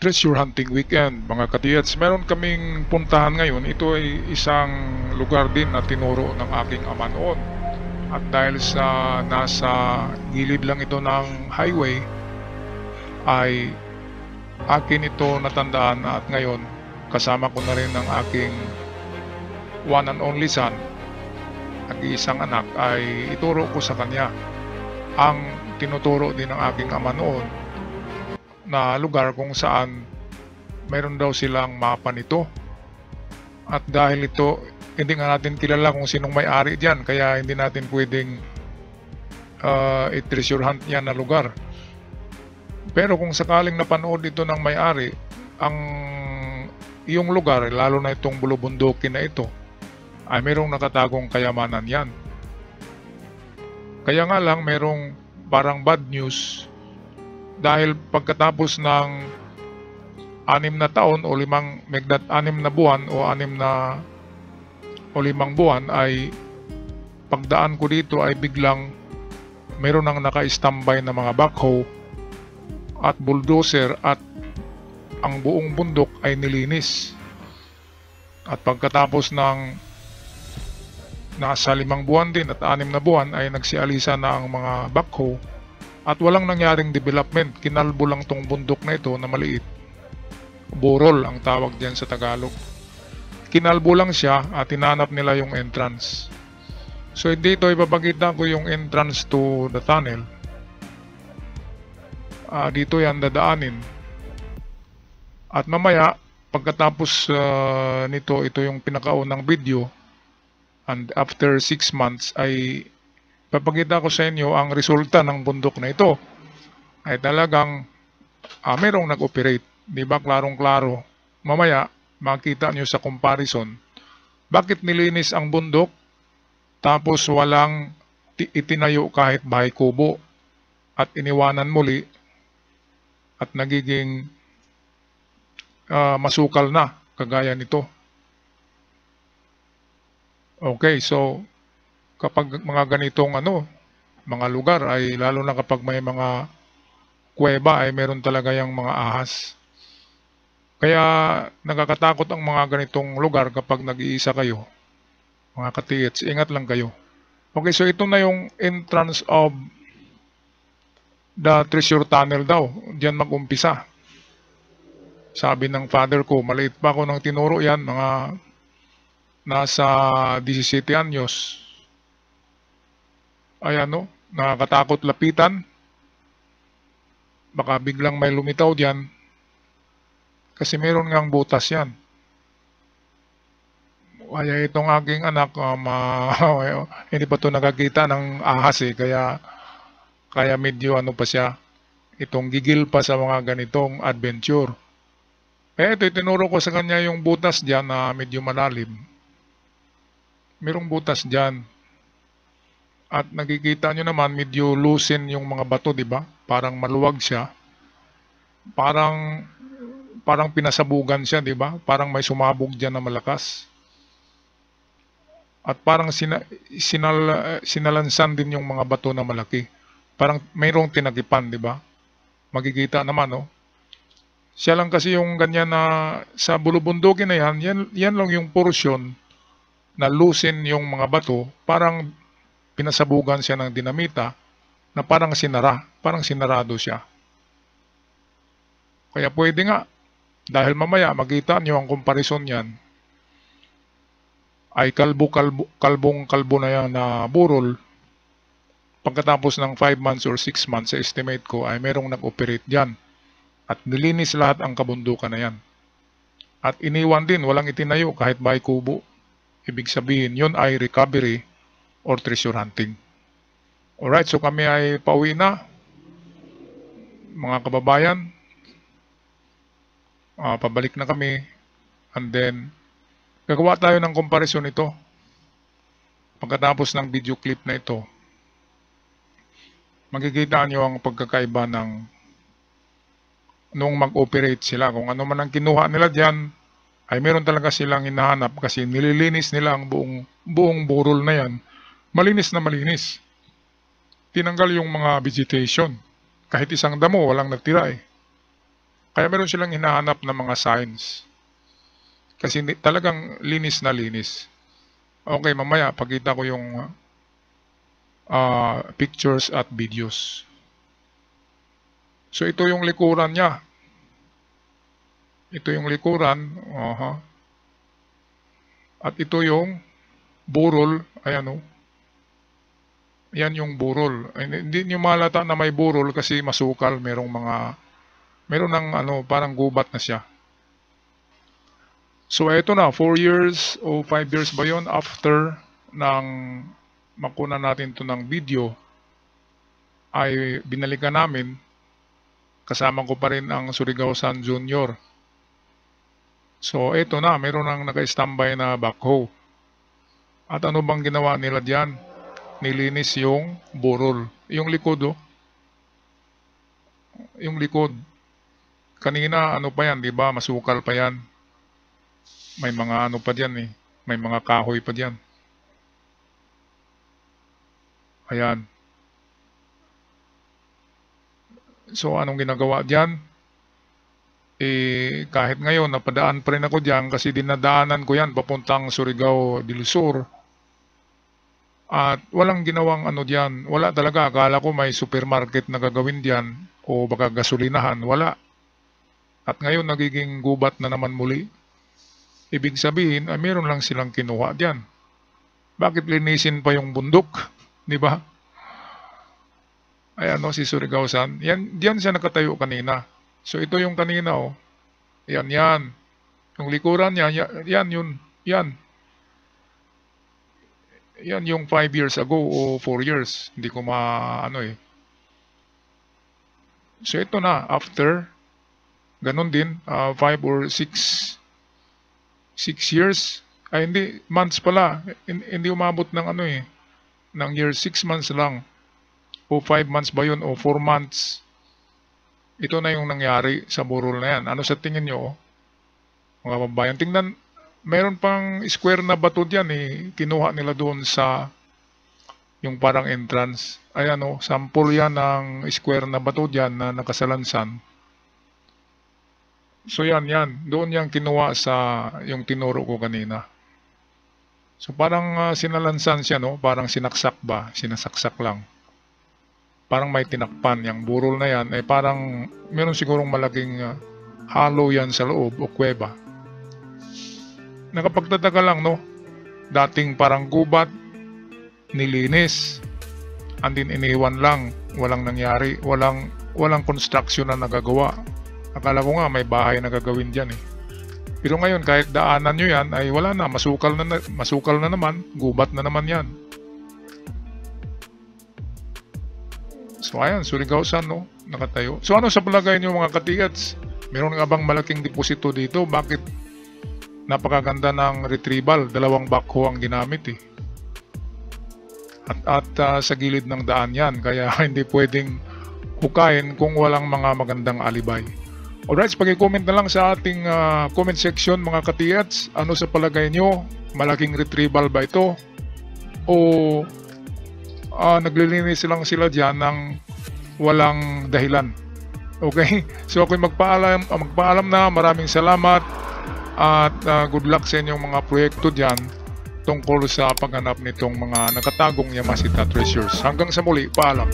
Treasure Hunting Weekend, mga katiyats. Meron kaming puntahan ngayon. Ito ay isang lugar din na tinuro ng aking ama noon. At dahil sa nasa gilid lang ito ng highway, ay akin ito natandaan at ngayon kasama ko na rin ang aking one and only son, nag-iisang anak, ay ituro ko sa kanya ang tinuturo din ng aking ama noon na lugar kung saan mayroon daw silang mapa nito. At dahil ito, hindi nga natin kilala kung sinong may-ari dyan, kaya hindi natin pwedeng i-treasure hunt yan na lugar. Pero kung sakaling napanood ito ng may-ari, ang iyong lugar, lalo na itong bulubundukin na ito, ay mayroong nakatagong kayamanan yan. Kaya nga lang mayroong parang bad news dahil pagkatapos ng 6 na taon o 6 na buwan o 5 buwan ay pagdaan ko dito ay biglang mayroon nang naka-standby na mga backhoe at bulldozer at ang buong bundok ay nilinis. At pagkatapos ng nasa 5 buwan din at 6 na buwan ay nagsialisa na ang mga backhoe at walang nangyaring development. Kinalbo lang tong bundok na ito na maliit. Burol ang tawag diyan sa Tagalog. Kinalbo lang siya at hinanap nila yung entrance. So dito ipapakita ko yung entrance to the tunnel. Dito yan dadaanin. At mamaya pagkatapos nito, ito yung pinakaunang video. And after 6 months ay papakita ko sa inyo ang resulta ng bundok na ito. Ay talagang mayroong nag-operate. Di ba klarong-klaro? Mamaya makita nyo sa comparison. Bakit nilinis ang bundok tapos walang itinayo kahit bahay kubo at iniwanan muli at nagiging masukal na kagaya nito. Okay, so kapag mga ganitong mga lugar ay lalo na kapag may mga kuweba ay meron talaga yung mga ahas. Kaya nakakatakot ang mga ganitong lugar kapag nag-iisa kayo. Mga katiyets, ingat lang kayo. Okay, so ito na yung entrance of the treasure tunnel daw. Diyan mag-umpisa. Sabi ng father ko, maliit pa ako nang tinuro yan, mga nasa 17 anyos. Ay nakakatakot lapitan. Baka biglang may lumitaw diyan. Kasi meron ngang butas yan. Kaya itong aking anak, hindi pa ito nakakita ng ahas kaya medyo pa siya. Itong gigil pa sa mga ganitong adventure. Kaya ito, tinuro ko sa kanya yung butas diyan na medyo malalim. Merong butas diyan. At nakikita nyo naman, medyo loosen yung mga bato, di ba? Parang maluwag siya. Parang pinasabugan siya, di ba? Parang may sumabog diyan na malakas. At parang sinalansan din yung mga bato na malaki. Parang mayroong tinagipan, di ba? Makikita naman, Siya lang kasi yung ganyan na sa bulubundukin na yan lang yung portion na loosen yung mga bato, parang pinasabugan siya ng dinamita na parang sinarado siya. Kaya pwede nga, dahil mamaya makita nyo ang comparison yan, ay kalbong-kalbo na yan na burol. Pagkatapos ng 5 months or 6 months, sa estimate ko ay merong nag-operate dyan. At nilinis lahat ang kabundukan na yan. At iniwan din, walang itinayo kahit bahay kubo. Ibig sabihin, yun ay recovery or treasure hunting. Alright, so kami ay pauwi na. Mga kababayan, pabalik na kami. And then, gagawa tayo ng comparison ito. Pagkatapos ng video clip na ito, makikita nyo ang pagkakaiba ng nung mag-operate sila. Kung ano man ang kinuha nila dyan, ay meron talaga silang hinahanap kasi nililinis nila ang buong burol na yan. Malinis na malinis. Tinanggal yung mga vegetation. Kahit isang damo, walang nagtira . Kaya meron silang hinahanap na mga signs. Kasi talagang linis na linis. Okay, mamaya pakita ko yung pictures at videos. So ito yung likuran niya. Ito yung likuran. At ito yung burol. Ayan o. Yan yung burol. Hindi nyo malata na may burol kasi masukal. Meron ng parang gubat na siya. So ito na, 4 years o 5 years ba yun after nang makuna natin to ng video, ay binalikan namin. Kasama ko pa rin ang Surigao-san Jr. So ito na, meron nang naka-standby na backhoe. At ano bang ginawa nila diyan? Nilinis yung burol. Yung likod oh. Yung likod. Kanina ano pa yan, di ba? Masukal pa yan. May mga ano pa diyan eh. May mga kahoy pa diyan. Ayan. So anong ginagawa diyan? Kahit ngayon napadaan pa rin ako diyan kasi dinadaanan ko yan papuntang Surigao del Sur. At walang ginawang ano diyan. Wala talaga. Akala ko may supermarket na gagawin diyan o baka gasolinahan. Wala. At ngayon nagiging gubat na naman muli. Ibig sabihin, ay meron lang silang kinuha diyan. Bakit linisin pa yung bundok? Di ba? Ayan o, si Surigao-san. Diyan siya nakatayo kanina. So ito yung kanina o. Yan. Yung likuran niya, yan. Yan yung 5 years ago o 4 years. Hindi ko So ito na, after, ganun din, 5 or 6 years, ay hindi, months pala, hindi umabot ng ng year, 6 months lang, o 5 months ba yun, o 4 months, ito na yung nangyari sa burol na yan. Ano sa tingin nyo, mga babayan? Tingnan, meron pang square na bato dyan kinuha nila doon sa, yung parang entrance, ayan o, sample yan ng square na bato dyan na nakasalansan. So yan. Doon yan kinuha sa yung tinuro ko kanina. So parang sinalansan siya, no? Parang sinaksak ba? Sinasaksak lang. Parang may tinakpan. Yung burol na yan, parang meron sigurong malaking hollow yan sa loob o kuweba. Nakapagtataka lang, no? Dating parang gubat, nilinis. Andin iniwan lang. Walang nangyari. Walang construction na nagagawa. Akala ko nga may bahay na gagawin dyan Pero ngayon kahit daanan nyo yan ay wala na, masukal na naman, gubat na naman yan. So ayan, Surigao-san no, nakatayo. So ano sa palagay nyo mga katigats? Meron nga bang malaking deposito dito? Bakit napakaganda ng retrieval? 2 backhoe ang ginamit At sa gilid ng daan yan, kaya hindi pwedeng hukayin kung walang mga magandang alibay. Alright, pag-comment na lang sa ating comment section mga katiyats. Ano sa palagay nyo? Malaking retrieval ba ito? O naglilinis lang sila dyan ng walang dahilan? Okay? So ako'y magpaalam na. Maraming salamat. At good luck sa inyong mga proyekto dyan tungkol sa paghanap nitong mga nakatagong Yamashita treasures. Hanggang sa muli, paalam.